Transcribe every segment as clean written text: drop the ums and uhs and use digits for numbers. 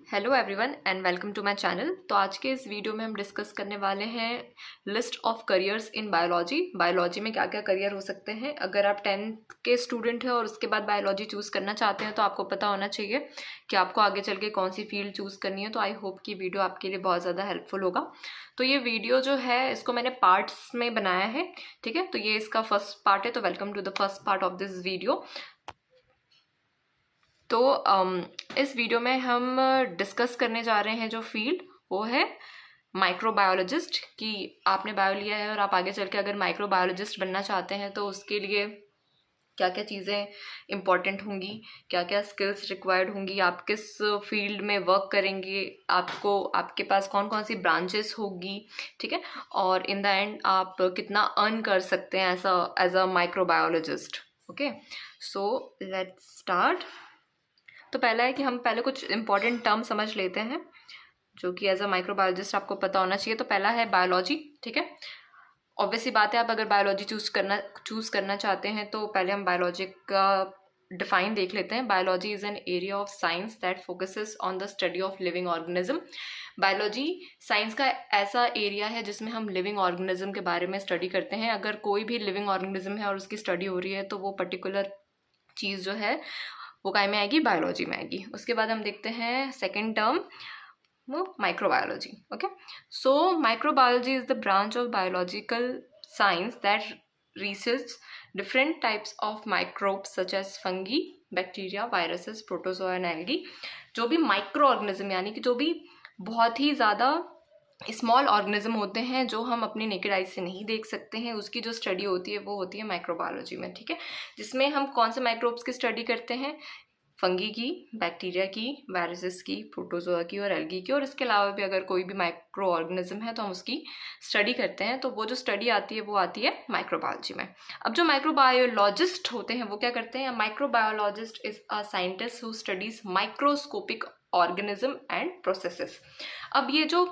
Hello everyone and welcome to my channel. तो आज के इस वीडियो में हम डिस्कस करने वाले हैं list of careers in biology. Biology में क्या क्या करियर हो सकते हैं। अगर आप 10th के स्टूडेंट हैं और उसके बाद बायोलॉजी चूज़ करना चाहते हैं तो आपको पता होना चाहिए कि आपको आगे चल के कौन सी फील्ड चूज़ करनी है। तो आई होप कि वीडियो आपके लिए बहुत ज़्यादा हेल्पफुल होगा। तो ये वीडियो जो है इसको मैंने पार्ट्स में बनाया है, ठीक है। तो ये इसका फर्स्ट पार्ट है, तो welcome to the first part of this video. तो इस वीडियो में हम डिस्कस करने जा रहे हैं जो फील्ड, वो है माइक्रोबायोलॉजिस्ट। कि आपने बायो लिया है और आप आगे चल के अगर माइक्रोबायोलॉजिस्ट बनना चाहते हैं तो उसके लिए क्या क्या चीज़ें इम्पॉर्टेंट होंगी, क्या क्या स्किल्स रिक्वायर्ड होंगी, आप किस फील्ड में वर्क करेंगे, आपको आपके पास कौन कौन सी ब्रांचेस होगी, ठीक है। और इन द एंड आप कितना अर्न कर सकते हैं as a microbiologist. Okay, so let's start. तो पहला है कि हम पहले कुछ इंपॉर्टेंट टर्म समझ लेते हैं जो कि एज अ माइक्रोबायोलॉजिस्ट आपको पता होना चाहिए। तो पहला है बायोलॉजी, ठीक है। ऑब्वियसली बात है, आप अगर बायोलॉजी चूज़ करना चाहते हैं तो पहले हम बायोलॉजी का डिफाइन देख लेते हैं। Biology is an area of science that focuses on the study of living organism. Biology science का ऐसा एरिया है जिसमें हम लिविंग ऑर्गेनिज्म के बारे में स्टडी करते हैं। अगर कोई भी लिविंग ऑर्गेनिज्म है और उसकी स्टडी हो रही है तो वो पर्टिकुलर चीज़ जो है वो काय में आएगी, बायोलॉजी में आएगी। उसके बाद हम देखते हैं सेकेंड टर्म, वो microbiology. Okay, so microbiology is the branch of biological science that research different types of microbes such as fungi, bacteria, viruses, protozoa and algae. जो भी माइक्रो ऑर्गेनिज्म यानी कि जो भी बहुत ही ज़्यादा स्मॉल ऑर्गेनिज्म होते हैं जो हम अपनी नेकेड आइज से नहीं देख सकते हैं, उसकी जो स्टडी होती है वो होती है माइक्रोबायोलॉजी में, ठीक है। जिसमें हम कौन से माइक्रोब्स की स्टडी करते हैं, फंगी की, बैक्टीरिया की, वायरसेस की, प्रोटोजोआ की और एल्गी की। और इसके अलावा भी अगर कोई भी माइक्रो ऑर्गेनिज्म है तो हम उसकी स्टडी करते हैं। तो वो जो स्टडी आती है वो आती है माइक्रोबायोलॉजी में। अब जो माइक्रोबायोलॉजिस्ट होते हैं वो क्या करते हैं, microbiologist is a scientist who studies microscopic organism and processes. अब ये जो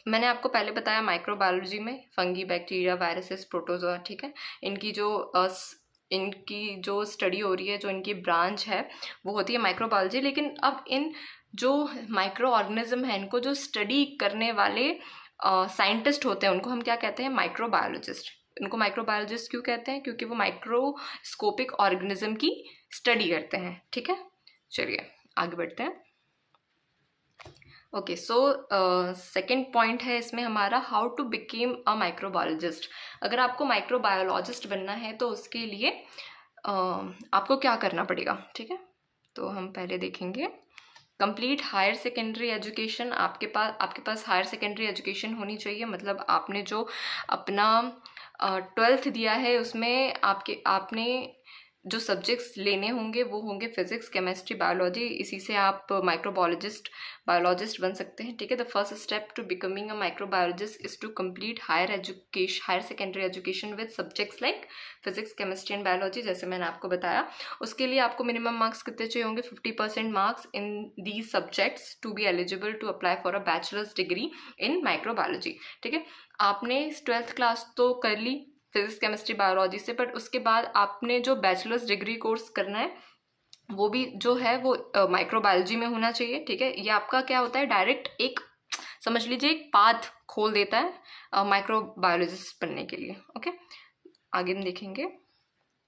मैंने आपको पहले बताया, माइक्रोबायोलॉजी में फंगी, बैक्टीरिया, वायरसेस, प्रोटोजोआ, ठीक है, इनकी जो स्टडी हो रही है, जो इनकी ब्रांच है वो होती है माइक्रोबायोलॉजी। लेकिन अब इन जो माइक्रो ऑर्गेनिज्म है इनको जो स्टडी करने वाले साइंटिस्ट होते हैं उनको हम क्या कहते हैं, माइक्रोबायोलॉजिस्ट। इनको माइक्रोबायोलॉजिस्ट क्यों कहते हैं, क्योंकि वो माइक्रोस्कोपिक ऑर्गेनिज्म की स्टडी करते हैं, ठीक है। चलिए आगे बढ़ते हैं। ओके, सो सेकेंड पॉइंट है इसमें हमारा, how to became a microbiologist. अगर आपको माइक्रोबायोलॉजिस्ट बनना है तो उसके लिए आपको क्या करना पड़ेगा, ठीक है। तो हम पहले देखेंगे कंप्लीट हायर सेकेंडरी एजुकेशन। आपके पास हायर सेकेंडरी एजुकेशन होनी चाहिए। मतलब आपने जो अपना 12th दिया है उसमें आपने जो सब्जेक्ट्स लेने होंगे वो होंगे फिजिक्स, केमिस्ट्री, बायोलॉजी। इसी से आप बायोलॉजिस्ट बन सकते हैं, ठीक है। The first step to becoming a microbiologist is to complete higher secondary education with subjects like physics, chemistry and biology, जैसे मैंने आपको बताया। उसके लिए आपको मिनिमम मार्क्स कितने चाहिए होंगे, 50% marks in these subjects to be eligible to apply for a bachelor's degree in microbiology, ठीक है। आपने 12th क्लास तो कर ली फिजिक्स, केमिस्ट्री, बायोलॉजी से, बट उसके बाद आपने जो बैचलर्स डिग्री कोर्स करना है वो भी जो है वो माइक्रोबायोलॉजी में होना चाहिए, ठीक है। ये आपका क्या होता है, डायरेक्ट एक समझ लीजिए एक पाथ खोल देता है माइक्रोबायोलॉजिस्ट बनने के लिए। ओके, आगे हम देखेंगे।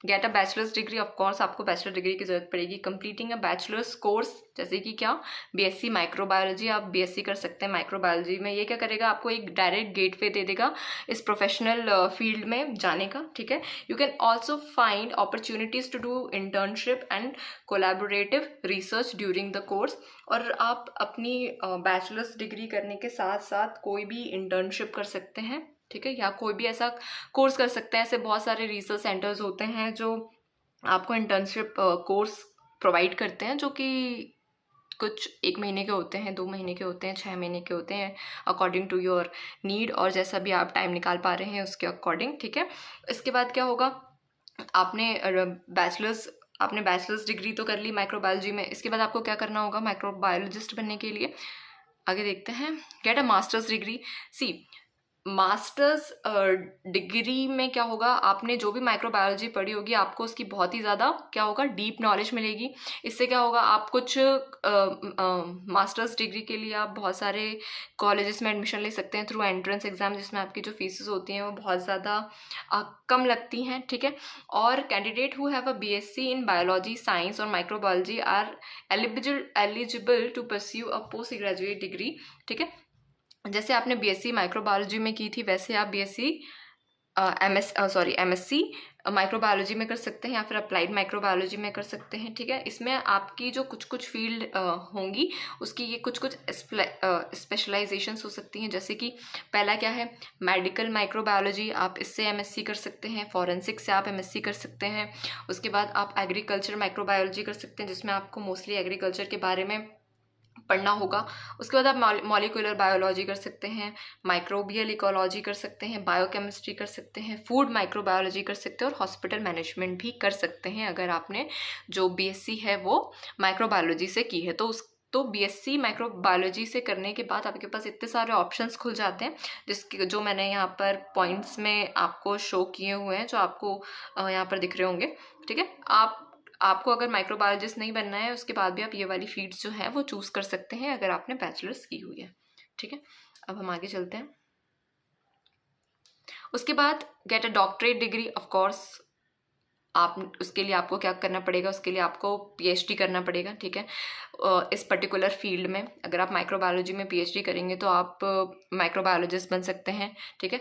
Get a bachelor's degree, of course आपको बैचलर डिग्री की जरूरत पड़ेगी। कंप्लीटिंग अ बैचलर्स कोर्स, जैसे कि क्या, बीएससी माइक्रोबायोलॉजी, आप बीएससी कर सकते हैं माइक्रोबायोलॉजी में। ये क्या करेगा, आपको एक डायरेक्ट गेटवे दे देगा इस प्रोफेशनल फील्ड में जाने का, ठीक है। You can also find opportunities to do internship and collaborative research during the course. और आप अपनी बैचलर्स डिग्री करने के साथ साथ कोई भी इंटर्नशिप कर सकते हैं, ठीक है, या कोई भी ऐसा कोर्स कर सकते हैं। ऐसे बहुत सारे रिसर्च सेंटर्स होते हैं जो आपको इंटर्नशिप कोर्स प्रोवाइड करते हैं, जो कि कुछ 1 महीने के होते हैं, 2 महीने के होते हैं, 6 महीने के होते हैं, अकॉर्डिंग टू योर नीड और जैसा भी आप टाइम निकाल पा रहे हैं उसके अकॉर्डिंग, ठीक है। इसके बाद क्या होगा, आपने बैचलर्स डिग्री तो कर ली माइक्रोबायोलॉजी में। इसके बाद आपको क्या करना होगा माइक्रोबायोलॉजिस्ट बनने के लिए, आगे देखते हैं। Get a master's degree. See, master's degree में क्या होगा, आपने जो भी माइक्रोबायोलॉजी पढ़ी होगी आपको उसकी बहुत ही ज़्यादा क्या होगा, डीप नॉलेज मिलेगी। इससे क्या होगा, आप कुछ मास्टर्स डिग्री के लिए आप बहुत सारे कॉलेजेस में एडमिशन ले सकते हैं थ्रू एंट्रेंस एग्जाम, जिसमें आपकी जो फीसेस होती हैं वो बहुत ज़्यादा कम लगती हैं, ठीक है। और candidate who have a BSc in biology, science और microbiology are eligible to pursue a post graduate degree, ठीक है। जैसे आपने बीएससी माइक्रोबायोलॉजी में की थी वैसे आप बीएससी एमएससी माइक्रोबायोलॉजी में कर सकते हैं या फिर अप्लाइड माइक्रोबायोलॉजी में कर सकते हैं, ठीक है। इसमें आपकी जो कुछ कुछ फील्ड होंगी उसकी ये कुछ कुछ स्पेशलाइजेशंस हो सकती हैं। जैसे कि पहला क्या है, मेडिकल माइक्रोबायोलॉजी, आप इससे एमएससी कर सकते हैं। फॉरेंसिक से आप एमएससी कर सकते हैं। उसके बाद आप एग्रीकल्चर माइक्रोबायोलॉजी कर सकते हैं, जिसमें आपको मोस्टली एग्रीकल्चर के बारे में पढ़ना होगा। उसके बाद आप मॉलिक्यूलर बायोलॉजी कर सकते हैं, माइक्रोबियल इकोलॉजी कर सकते हैं, बायोकेमिस्ट्री कर सकते हैं, फूड माइक्रोबायोलॉजी कर सकते हैं और हॉस्पिटल मैनेजमेंट भी कर सकते हैं अगर आपने जो बीएससी है वो माइक्रोबायोलॉजी से की है। तो बीएससी माइक्रोबायोलॉजी से करने के बाद आपके पास इतने सारे ऑप्शंस खुल जाते हैं, जिसके जो मैंने यहाँ पर पॉइंट्स में आपको शो किए हुए हैं, जो आपको यहाँ पर दिख रहे होंगे, ठीक है। आपको अगर माइक्रोबायोलॉजिस्ट नहीं बनना है उसके बाद भी आप ये वाली फील्ड्स जो हैं वो चूज़ कर सकते हैं अगर आपने बैचलर्स की हुई है, ठीक है। अब हम आगे चलते हैं। उसके बाद get a doctorate degree. Of course आप उसके लिए आपको क्या करना पड़ेगा, उसके लिए आपको पीएचडी करना पड़ेगा, ठीक है। इस पर्टिकुलर फील्ड में अगर आप माइक्रोबायोलॉजी में पीएचडी करेंगे तो आप माइक्रोबायोलॉजिस्ट बन सकते हैं, ठीक है।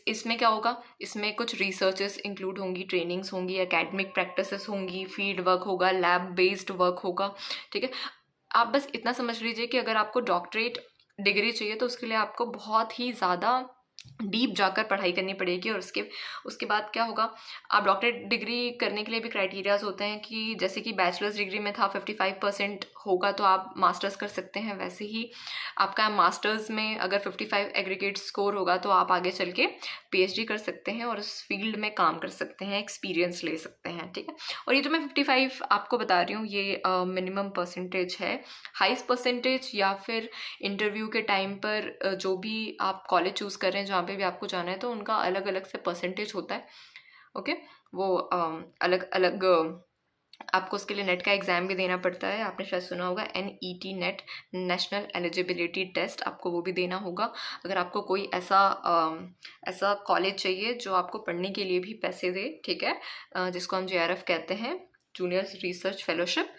इसमें क्या होगा, इसमें कुछ रिसर्चेस इंक्लूड होंगी, ट्रेनिंग्स होंगी, एकेडमिक प्रैक्टिसेस होंगी, फील्ड वर्क होगा, लैब बेस्ड वर्क होगा, ठीक है। आप बस इतना समझ लीजिए कि अगर आपको डॉक्टरेट डिग्री चाहिए तो उसके लिए आपको बहुत ही ज़्यादा डीप जाकर पढ़ाई करनी पड़ेगी। और उसके बाद क्या होगा, आप डॉक्टरेट डिग्री करने के लिए भी क्राइटेरियाज होते हैं कि जैसे कि बैचलर्स डिग्री में था 55% होगा तो आप मास्टर्स कर सकते हैं, वैसे ही आपका मास्टर्स में अगर 55 एग्रीगेट स्कोर होगा तो आप आगे चल के पीएचडी कर सकते हैं और उस फील्ड में काम कर सकते हैं, एक्सपीरियंस ले सकते हैं, ठीक है। और ये जो मैं 55 आपको बता रही हूँ ये मिनिमम परसेंटेज है। हाईएस्ट परसेंटेज या फिर इंटरव्यू के टाइम पर जो भी आप कॉलेज चूज़ कर रहे हैं जहाँ पे भी आपको जाना है तो उनका अलग अलग से परसेंटेज होता है, ओके। वो अलग अलग आपको उसके लिए नेट का एग्ज़ाम भी देना पड़ता है। आपने शायद सुना होगा NET NET, national eligibility test, आपको वो भी देना होगा। अगर आपको कोई ऐसा कॉलेज चाहिए जो आपको पढ़ने के लिए भी पैसे दे, ठीक है, जिसको हम JRF कहते हैं, जूनियर रिसर्च फेलोशिप,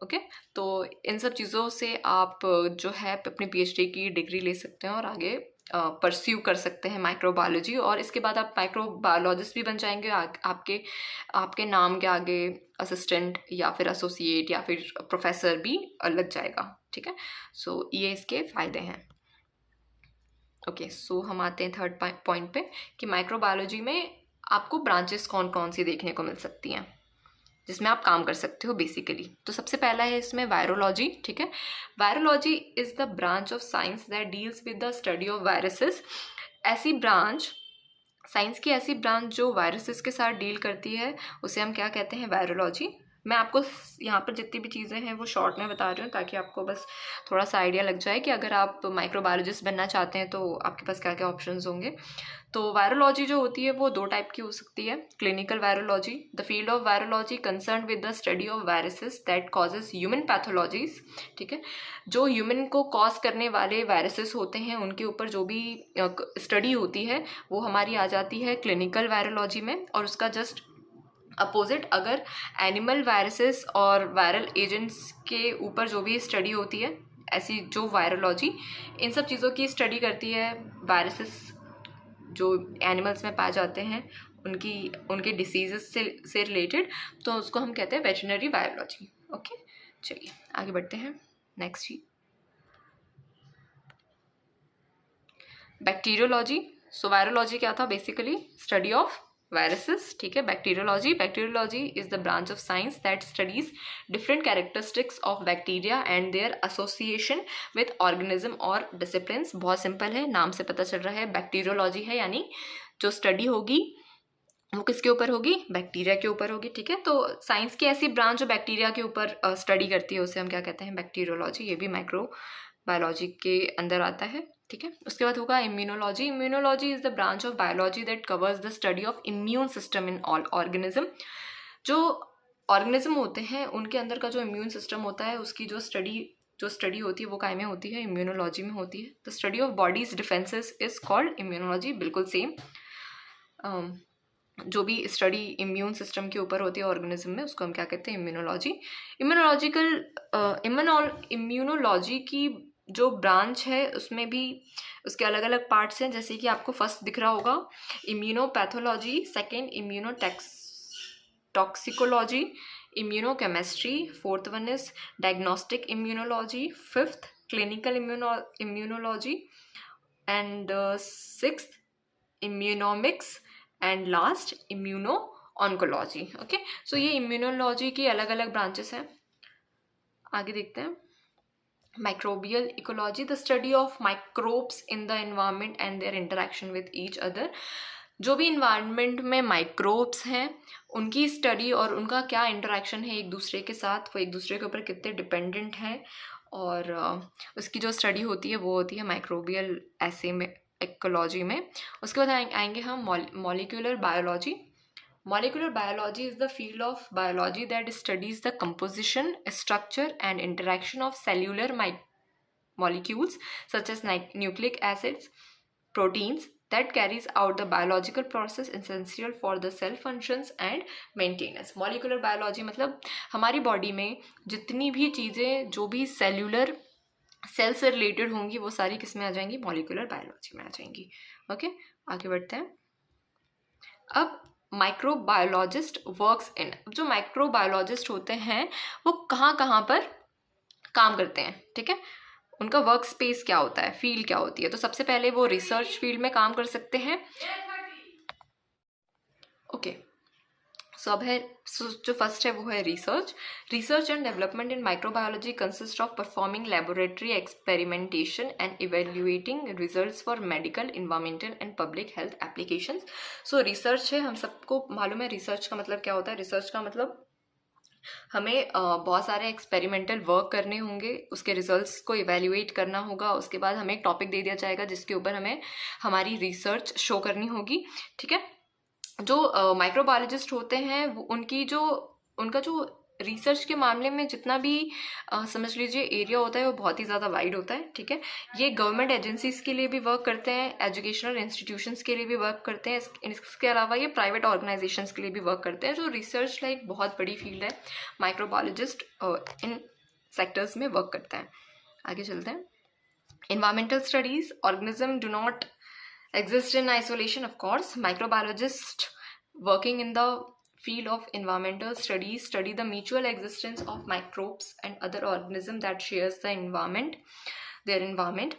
ओके। तो इन सब चीज़ों से आप जो है अपनी PhD की डिग्री ले सकते हैं और आगे परस्यू कर सकते हैं माइक्रोबायोलॉजी। और इसके बाद आप माइक्रोबायोलॉजिस्ट भी बन जाएंगे। आपके नाम के आगे असिस्टेंट या फिर एसोसिएट या फिर प्रोफेसर भी लग जाएगा, ठीक है। सो ये इसके फ़ायदे हैं, ओके। सो हम आते हैं थर्ड पॉइंट पे कि माइक्रोबायोलॉजी में आपको ब्रांचेस कौन कौन सी देखने को मिल सकती हैं जिसमें आप काम कर सकते हो बेसिकली। तो सबसे पहला है इसमें वायरोलॉजी, ठीक है। Virology is the branch of science that deals with the study of viruses. ऐसी ब्रांच, साइंस की ऐसी ब्रांच जो वायरसेस के साथ डील करती है उसे हम क्या कहते हैं, वायरोलॉजी। मैं आपको यहाँ पर जितनी भी चीज़ें हैं वो शॉर्ट में बता रही हूँ ताकि आपको बस थोड़ा सा आइडिया लग जाए कि अगर आप माइक्रोबायोलॉजिस्ट बनना चाहते हैं तो आपके पास क्या क्या ऑप्शंस होंगे। तो वायरोलॉजी जो होती है वो दो टाइप की हो सकती है। Clinical virology, the field of virology concern with the study of viruses that causes human pathologies, ठीक है। जो ह्यूमन को कॉज करने वाले वायरसेस होते हैं उनके ऊपर जो भी स्टडी होती है वो हमारी आ जाती है क्लिनिकल वायरोलॉजी में। और उसका जस्ट अपोजिट अगर एनिमल वायरसेस और वायरल एजेंट्स के ऊपर जो भी स्टडी होती है, ऐसी जो वायरोलॉजी इन सब चीज़ों की स्टडी करती है, वायरसेस जो एनिमल्स में पाए जाते हैं उनके डिसीजेस से रिलेटेड, तो उसको हम कहते हैं वेटरनरी वायरोलॉजी, ओके। चलिए आगे बढ़ते हैं। Next G, bacteriology. So virology क्या था, बेसिकली स्टडी ऑफ वायरसेस, ठीक है। Bacteriology is the branch of science that studies different characteristics of bacteria and their association with organism और डिसिप्लिन्स। बहुत सिंपल है, नाम से पता चल रहा है बैक्टीरियोलॉजी है, यानी जो स्टडी होगी वो किसके ऊपर होगी, बैक्टीरिया के ऊपर होगी, ठीक है। तो साइंस की ऐसी ब्रांच जो बैक्टीरिया के ऊपर स्टडी करती है उसे हम क्या कहते हैं, बैक्टीरियोलॉजी। ये भी माइक्रोबायोलॉजी के अंदर आता है, ठीक है। उसके बाद होगा immunology. Immunology is the branch of biology that covers the study of immune system in all organism. जो ऑर्गेनिज्म होते हैं उनके अंदर का जो इम्यून सिस्टम होता है उसकी जो स्टडी होती है वो काय में होती है, इम्यूनोलॉजी में होती है। The study of bodies defences is called immunology. बिल्कुल सेम जो भी स्टडी इम्यून सिस्टम के ऊपर होती है ऑर्गेनिज्म में उसको हम क्या कहते हैं, इम्यूनोलॉजी। इम्यूनोलॉजी की जो ब्रांच है उसमें भी उसके अलग अलग पार्ट्स हैं, जैसे कि आपको फर्स्ट दिख रहा होगा immunopathology, second toxicology, immunochemistry, fourth one is diagnostic immunology, fifth clinical immunology, and sixth immunomics, and last immuno oncology. Okay, so ये इम्यूनोलॉजी की अलग अलग ब्रांचेस हैं। आगे देखते हैं microbial ecology, the study of microbes in the environment and there interaction with each other. जो भी इन्वायरमेंट में माइक्रोब्स हैं उनकी स्टडी और उनका क्या इंटरेक्शन है एक दूसरे के साथ, वो एक दूसरे के ऊपर कितने डिपेंडेंट हैं, और उसकी जो स्टडी होती है वो होती है माइक्रोबियल ऐसे में इकोलॉजी में। उसके बाद आएंगे हम molecular biology. Molecular biology is the field of biology that studies the composition, structure, and interaction of cellular molecules such as nucleic acids, proteins that carries out the biological process essential for the cell functions and maintenance. Molecular biology मतलब हमारी body में जितनी भी चीज़ें जो भी cellular cell से related होंगी वो सारी किस में आ जाएंगी, मॉलिक्यूलर बायोलॉजी में आ जाएंगी। ओके, आगे बढ़ते हैं। अब माइक्रोबायोलॉजिस्ट वर्क्स इन, जो माइक्रोबायोलॉजिस्ट होते हैं वो कहाँ कहाँ पर काम करते हैं, ठीक है, उनका वर्क स्पेस क्या होता है, फील्ड क्या होती है। तो सबसे पहले वो रिसर्च फील्ड में काम कर सकते हैं। ओके, सो अब है जो फर्स्ट है वो है research and development in microbiology consist of performing laboratory experimentation and evaluating results for medical, environmental and public health applications. So research है, हम सबको मालूम है रिसर्च का मतलब क्या होता है। रिसर्च का मतलब हमें बहुत सारे एक्सपेरिमेंटल वर्क करने होंगे, उसके रिजल्ट्स को इवेल्युएट करना होगा, उसके बाद हमें एक टॉपिक दे दिया जाएगा जिसके ऊपर हमें हमारी रिसर्च शो करनी होगी, ठीक है। जो माइक्रोबायोलॉजिस्ट होते हैं वो उनका जो रिसर्च के मामले में जितना भी समझ लीजिए एरिया होता है वो बहुत ही ज़्यादा वाइड होता है, ठीक है। ये गवर्नमेंट एजेंसीज के लिए भी वर्क करते हैं, एजुकेशनल इंस्टीट्यूशंस के लिए भी वर्क करते हैं, इसके अलावा ये प्राइवेट ऑर्गेनाइजेशंस के लिए भी वर्क करते हैं। जो रिसर्च लाइक बहुत बड़ी फील्ड है, माइक्रोबायोलॉजिस्ट इन सेक्टर्स में वर्क करता है। आगे चलते हैं। Environmental studies, organisms do not exist in isolation, of course. Microbiologists working in the field of environmental studies study the mutual existence of microbes and other organisms that shares their environment.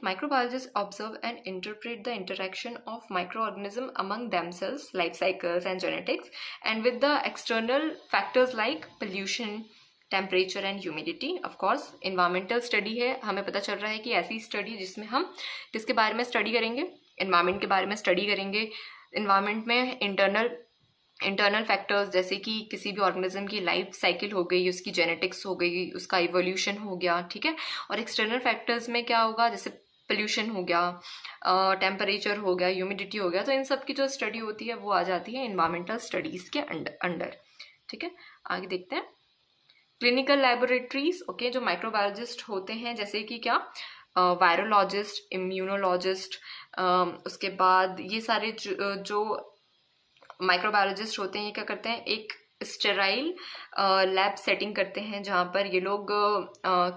Microbiologists observe and interpret the interaction of microorganisms among themselves, life cycles and genetics, and with the external factors like pollution, temperature and humidity. Of course environmental study है, हमें पता चल रहा है कि ऐसी study जिसमें हम किसके बारे में स्टडी करेंगे, इन्वायरमेंट के बारे में स्टडी करेंगे। इन्वायरमेंट में इंटरनल फैक्टर्स जैसे कि किसी भी ऑर्गेनिज्म की लाइफ साइकिल हो गई, उसकी जेनेटिक्स हो गई, उसका इवोल्यूशन हो गया, ठीक है। और एक्सटर्नल फैक्टर्स में क्या होगा, जैसे पोल्यूशन हो गया, टेम्परेचर हो गया, ह्यूमिडिटी हो गया। तो इन सब की जो स्टडी होती है वो आ जाती है इन्वायरमेंटल स्टडीज़ के अंडर, ठीक है। आगे देखते हैं क्लिनिकल लैबोरेटरीज। ओके, जो माइक्रोबायोलॉजिस्ट होते हैं जैसे कि क्या, वायरोलॉजिस्ट, इम्यूनोलॉजिस्ट, उसके बाद ये सारे जो माइक्रोबायोलॉजिस्ट होते हैं ये क्या करते हैं, एक स्टेराइल लैब सेटिंग करते हैं जहाँ पर ये लोग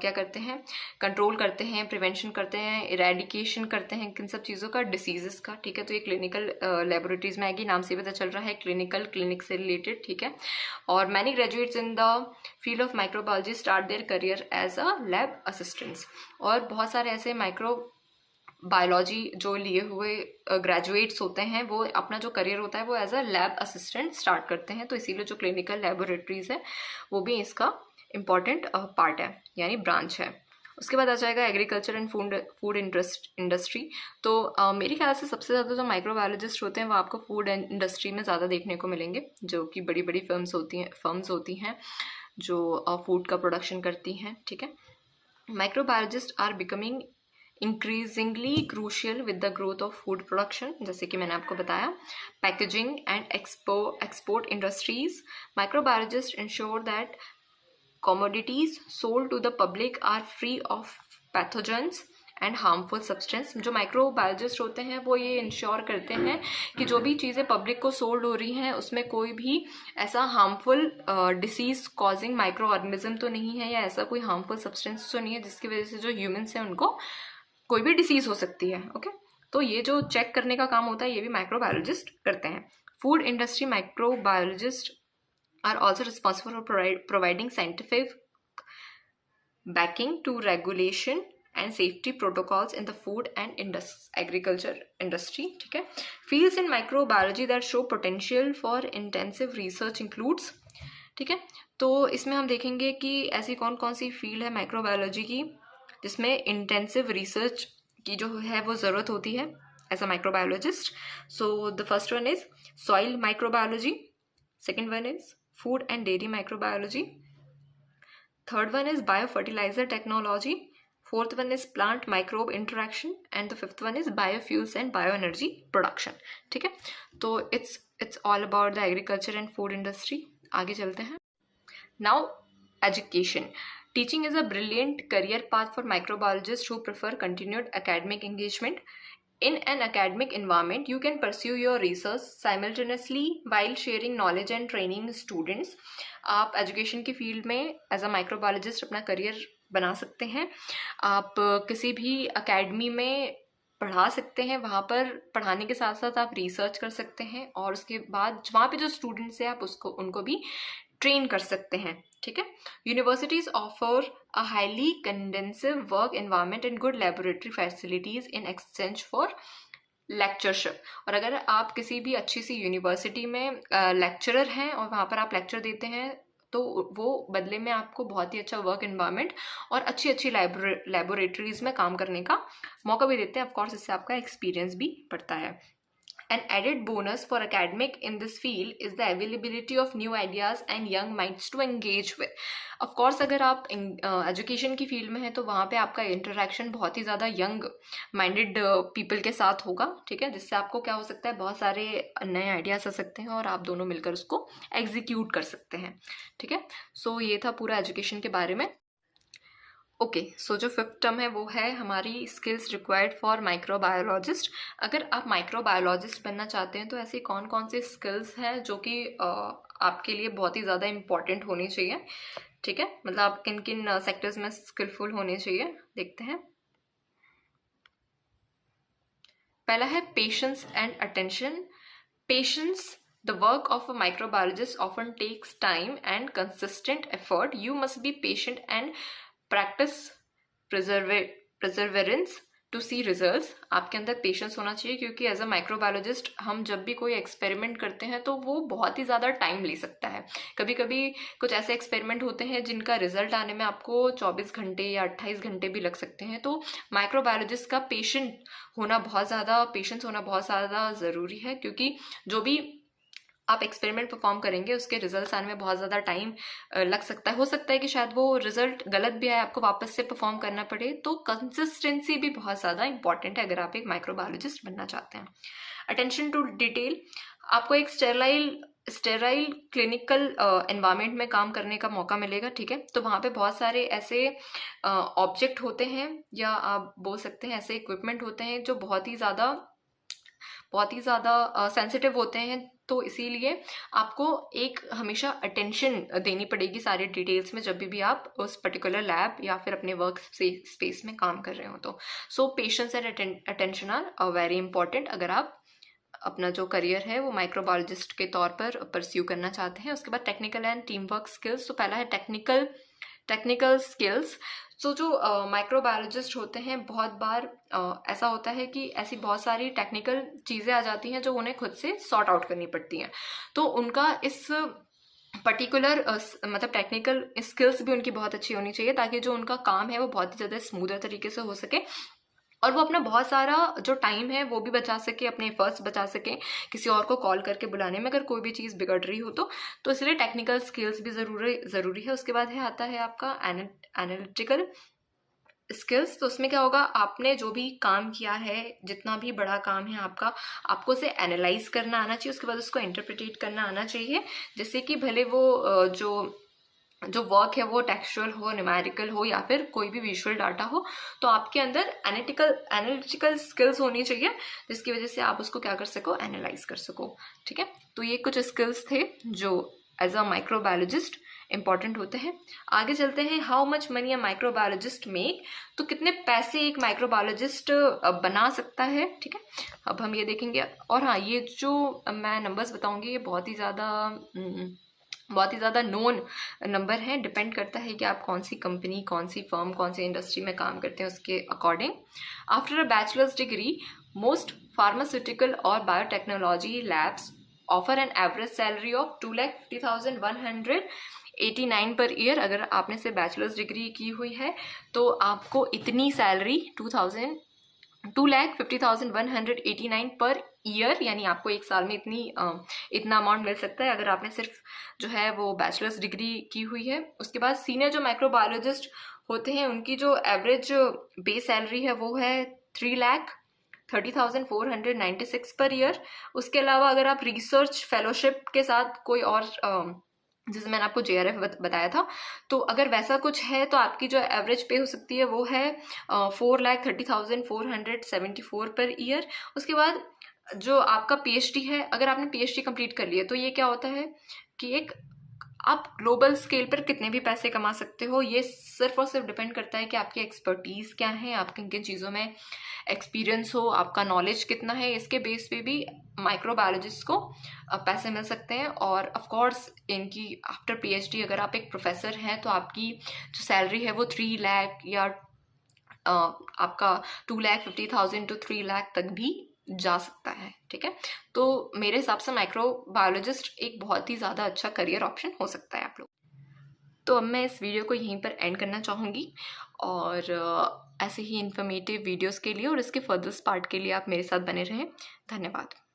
क्या करते हैं, कंट्रोल करते हैं, प्रिवेंशन करते हैं, इरेडिकेशन करते हैं किन सब चीज़ों का, डिसीजेस का, ठीक है। तो ये क्लिनिकल लेबोरेटरीज में आएगी, नाम से पता चल रहा है क्लिनिक से रिलेटेड, ठीक है। और many graduates in the field of microbiology start their career as a lab assistants. और बहुत सारे ऐसे बायोलॉजी जो लिए हुए ग्रेजुएट्स होते हैं वो अपना जो करियर होता है वो as a lab assistant start करते हैं। तो इसीलिए जो क्लिनिकल लेबोरेटरीज है वो भी इसका इम्पॉर्टेंट पार्ट है, यानी ब्रांच है। उसके बाद आ जाएगा एग्रीकल्चर एंड फूड इंडस्ट्री। तो मेरे ख्याल से सबसे ज़्यादा जो माइक्रोबायोलॉजिस्ट होते हैं वो आपको फूड इंडस्ट्री में ज़्यादा देखने को मिलेंगे, जो कि बड़ी बड़ी फर्म्स होती हैं जो फूड का प्रोडक्शन करती हैं, ठीक है। Microbiologists are becoming increasingly crucial with the growth of food production, जैसे कि मैंने आपको बताया, packaging and export industries. Microbiologists ensure that commodities sold to the public are free of pathogens and harmful substance. जो माइक्रोबायोलॉजिस्ट होते हैं वो ये इंश्योर करते हैं कि जो भी चीज़ें पब्लिक को सोल्ड हो रही हैं उसमें कोई भी ऐसा harmful disease causing micro organism तो नहीं है, या ऐसा कोई हार्मफुल सब्सटेंस तो नहीं है जिसकी वजह से जो ह्यूमन्स हैं उनको कोई भी डिसीज हो सकती है। ओके, तो ये जो चेक करने का काम होता है ये भी माइक्रोबायोलॉजिस्ट करते हैं। Food industry microbiologist are also responsible for providing scientific backing to regulation and safety protocols in the food and agriculture industry. ठीक है, fields in microbiology that show potential for intensive research includes, ठीक है, तो इसमें हम देखेंगे कि ऐसी कौन कौन सी फील्ड है माइक्रोबायोलॉजी की जिसमें इंटेंसिव रिसर्च की जो है वो ज़रूरत होती है as a microbiologist. So the first one is soil microbiology, second one is food and dairy microbiology, third one is biofertilizer technology, fourth one is plant microbe interaction, and the fifth one is biofuels and bioenergy production. ठीक है, तो it's all about the agriculture and food industry. आगे चलते हैं। Now education. Teaching is a brilliant career path for microbiologists who prefer continued academic engagement. In an academic environment, you can pursue your research simultaneously while sharing knowledge and training students. आप education की field में as a microbiologist अपना career बना सकते हैं। आप किसी भी अकेडमी में पढ़ा सकते हैं, वहाँ पर पढ़ाने के साथ साथ आप रिसर्च कर सकते हैं और उसके बाद वहाँ पे जो स्टूडेंट्स हैं आप उनको भी ट्रेन कर सकते हैं। ठीक है, universities offer a highly conducive work environment and good laboratory facilities in exchange for lectureship. और अगर आप किसी भी अच्छी सी यूनिवर्सिटी में लेक्चरर हैं और वहाँ पर आप लेक्चर देते हैं तो वो बदले में आपको बहुत ही अच्छा वर्क एनवायरनमेंट और अच्छी अच्छी लेबोरेटरीज में काम करने का मौका भी देते हैं। ऑफकोर्स इससे आपका एक्सपीरियंस भी बढ़ता है। An added bonus for academic in this field is the availability of new ideas and young minds to engage with. Of course, अगर आप एजुकेशन की फील्ड में हैं तो वहाँ पे आपका इंटरेक्शन बहुत ही ज़्यादा यंग माइंडेड पीपल के साथ होगा। ठीक है, जिससे आपको क्या हो सकता है, बहुत सारे नए आइडियाज आ सकते हैं और आप दोनों मिलकर उसको एग्जीक्यूट कर सकते हैं। ठीक है, सो ये था पूरा एजुकेशन के बारे में। ओके, सो जो फिफ्थ टर्म है वो है हमारी स्किल्स रिक्वायर्ड फॉर माइक्रोबायोलॉजिस्ट। अगर आप माइक्रोबायोलॉजिस्ट बनना चाहते हैं तो ऐसी कौन कौन सी स्किल्स हैं जो कि आपके लिए बहुत ही ज़्यादा इम्पॉर्टेंट होनी चाहिए। ठीक है, मतलब आप किन किन सेक्टर्स में स्किलफुल होने चाहिए, देखते हैं। पहला है patience and attention. Patience, the work of a microbiologist often takes time and consistent effort. You must be patient and practice perseverance to see results. आपके अंदर पेशेंस होना चाहिए क्योंकि एज अ माइक्रोबायोलॉजिस्ट हम जब भी कोई एक्सपेरिमेंट करते हैं तो वो बहुत ही ज़्यादा टाइम ले सकता है। कभी कभी कुछ ऐसे एक्सपेरिमेंट होते हैं जिनका रिजल्ट आने में आपको 24 घंटे या 28 घंटे भी लग सकते हैं। तो माइक्रोबायोलॉजिस्ट का पेशेंस होना बहुत ज़्यादा ज़रूरी है क्योंकि जो भी आप एक्सपेरिमेंट परफॉर्म करेंगे उसके रिजल्ट्स आने में बहुत ज़्यादा टाइम लग सकता है। हो सकता है कि शायद वो रिजल्ट गलत भी आए, आपको वापस से परफॉर्म करना पड़े। तो कंसिस्टेंसी भी बहुत ज़्यादा इंपॉर्टेंट है अगर आप एक माइक्रोबायोलॉजिस्ट बनना चाहते हैं। अटेंशन टू डिटेल, आपको एक स्टेराइल क्लिनिकल एनवायरनमेंट में काम करने का मौका मिलेगा। ठीक है, तो वहाँ पे बहुत सारे ऐसे ऑब्जेक्ट होते हैं या आप बोल सकते हैं ऐसे इक्विपमेंट होते हैं जो बहुत ही ज़्यादा सेंसिटिव होते हैं। तो इसीलिए आपको एक हमेशा अटेंशन देनी पड़ेगी सारे डिटेल्स में जब भी आप उस पर्टिकुलर लैब या फिर अपने वर्क स्पेस में काम कर रहे हो। तो so patience and attention are very important अगर आप अपना जो करियर है वो माइक्रोबायोलॉजिस्ट के तौर पर परस्यू करना चाहते हैं। उसके बाद technical and team work skills. तो पहला है टेक्निकल स्किल्स। सो जो माइक्रोबायोलॉजिस्ट होते हैं बहुत बार ऐसा होता है कि ऐसी बहुत सारी टेक्निकल चीज़ें आ जाती हैं जो उन्हें खुद से सॉर्ट आउट करनी पड़ती हैं। तो उनका इस पर्टिकुलर मतलब टेक्निकल स्किल्स भी उनकी बहुत अच्छी होनी चाहिए ताकि जो उनका काम है वो बहुत ही ज़्यादा स्मूदर तरीके से हो सके और वो अपना बहुत सारा जो टाइम है वो भी बचा सके, अपने एफर्ट्स बचा सके किसी और को कॉल करके बुलाने में अगर कोई भी चीज़ बिगड़ रही हो तो इसलिए टेक्निकल स्किल्स भी ज़रूरी है। उसके बाद आता है आपका एनालिटिकल स्किल्स, तो उसमें क्या होगा, आपने जो भी काम किया है, जितना भी बड़ा काम है आपका, आपको उसे एनालाइज करना आना चाहिए, उसके बाद उसको इंटरप्रिटेट करना आना चाहिए, जिससे कि भले वो जो वर्क है वो टेक्सचुअल हो, न्यूमेरिकल हो, या फिर कोई भी विजुअल डाटा हो, तो आपके अंदर एनालिटिकल स्किल्स होनी चाहिए, जिसकी वजह से आप उसको क्या कर सको, एनालाइज कर सको। ठीक है, तो ये कुछ स्किल्स थे जो एज अ माइक्रोबायोलॉजिस्ट इंपॉर्टेंट होते हैं। आगे चलते हैं, how much money a microbiologist make, तो कितने पैसे एक माइक्रोबायोलॉजिस्ट बना सकता है। ठीक है, अब हम ये देखेंगे। और हाँ, ये जो मैं नंबर्स बताऊंगी ये बहुत ही ज़्यादा नोन नंबर है, डिपेंड करता है कि आप कौन सी कंपनी, कौन सी फर्म, कौन सी इंडस्ट्री में काम करते हैं उसके according. After a bachelor's degree most pharmaceutical और biotechnology labs offer an average salary of 2,50,189 per year. अगर आपने से बैचलर्स डिग्री की हुई है तो आपको इतनी सैलरी 2,50,189 पर ईयर, यानी आपको एक साल में इतना अमाउंट मिल सकता है अगर आपने सिर्फ जो है वो बैचलर्स डिग्री की हुई है। उसके बाद सीनियर जो माइक्रोबायोलॉजिस्ट होते हैं उनकी जो एवरेज बेस सैलरी है वो है 3,30,496 पर ईयर। उसके अलावा अगर आप रिसर्च फेलोशिप के साथ कोई और जैसे मैंने आपको JRF बताया था, तो अगर वैसा कुछ है तो आपकी जो एवरेज पे हो सकती है वो है 4,30,474 पर ईयर। उसके बाद जो आपका PhD है, अगर आपने PhD कंप्लीट कर लिया तो ये क्या होता है कि एक आप ग्लोबल स्केल पर कितने भी पैसे कमा सकते हो। ये सिर्फ और सिर्फ डिपेंड करता है कि आपकी एक्सपर्टीज़ क्या है, आप किन किन चीज़ों में एक्सपीरियंस हो, आपका नॉलेज कितना है। इसके बेस पे भी माइक्रोबायोलॉजिस्ट को पैसे मिल सकते हैं। और ऑफ कोर्स इनकी आफ्टर PhD अगर आप एक प्रोफेसर हैं तो आपकी जो सैलरी है वो 3 लाख या आपका 2,50,000 to 3 लाख तक भी जा सकता है। ठीक है, तो मेरे हिसाब से माइक्रोबायोलॉजिस्ट एक बहुत ही ज़्यादा अच्छा करियर ऑप्शन हो सकता है आप लोग। तो अब मैं इस वीडियो को यहीं पर एंड करना चाहूँगी, और ऐसे ही इन्फॉर्मेटिव वीडियोस के लिए और इसके फर्दर्स पार्ट के लिए आप मेरे साथ बने रहें। धन्यवाद।